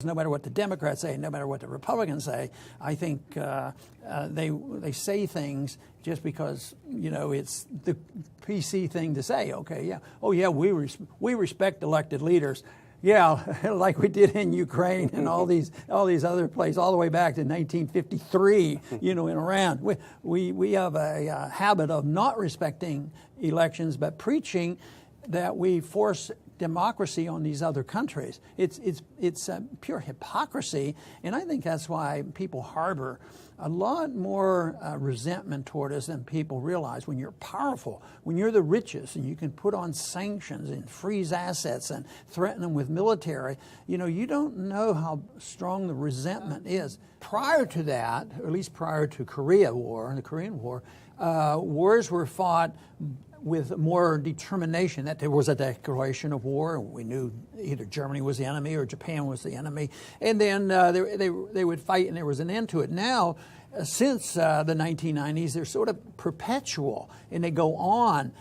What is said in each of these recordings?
No matter what the Democrats say, no matter what the Republicans say, I think they say things just because, you know, it's the PC thing to say. Okay, yeah, oh yeah, we respect elected leaders. Yeah, like we did in Ukraine and all these other places, all the way back to 1953. You know, in Iran, we have a habit of not respecting elections, but preaching that we force democracy on these other countries. It's pure hypocrisy, and I think that's why people harbor a lot more resentment toward us than people realize. When you're powerful, when you're the richest, and you can put on sanctions and freeze assets and threaten them with military, you know, you don't know how strong the resentment is. Prior to that, or at least prior to the Korean War, wars were fought with more determination, that there was a declaration of war. We knew either Germany was the enemy or Japan was the enemy. And then they would fight and there was an end to it. Now, since the 1990s, they're sort of perpetual and they go on.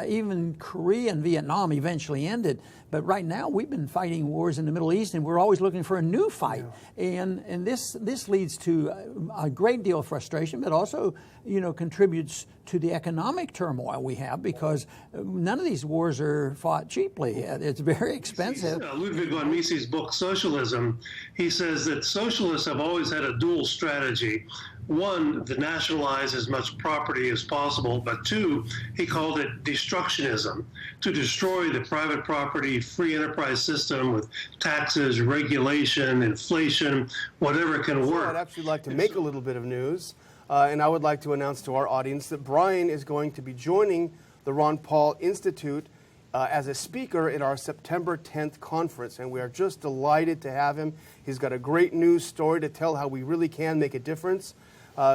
Even Korea and Vietnam eventually ended. But right now, we've been fighting wars in the Middle East and we're always looking for a new fight. Yeah. And this leads to a great deal of frustration, but also, you know, contributes to the economic turmoil we have, because none of these wars are fought cheaply. It's very expensive. Ludwig von Mises' book, Socialism, he says that socialists have always had a dual strategy. One, to nationalize as much property as possible, but two, he called it destructionism, to destroy the private property, free enterprise system with taxes, regulation, inflation, whatever can work. I'd actually like to make a little bit of news, and I would like to announce to our audience that Brian is going to be joining the Ron Paul Institute as a speaker at our September 10th conference, and we are just delighted to have him. He's got a great news story to tell how we really can make a difference.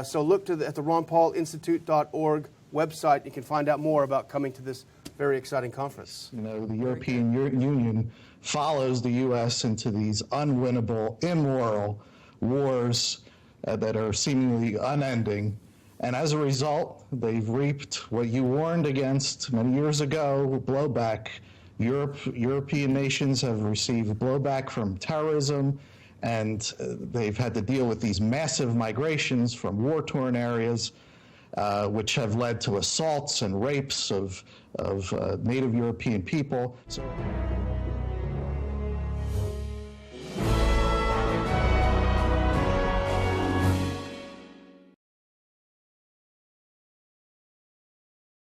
So look at the ronpaulinstitute.org website. You can find out more about coming to this very exciting conference. You know, the European Union follows the U.S. into these unwinnable, immoral wars that are seemingly unending. And as a result, they've reaped what you warned against many years ago, blowback. European nations have received blowback from terrorism, and they've had to deal with these massive migrations from war-torn areas, which have led to assaults and rapes of Native European people. So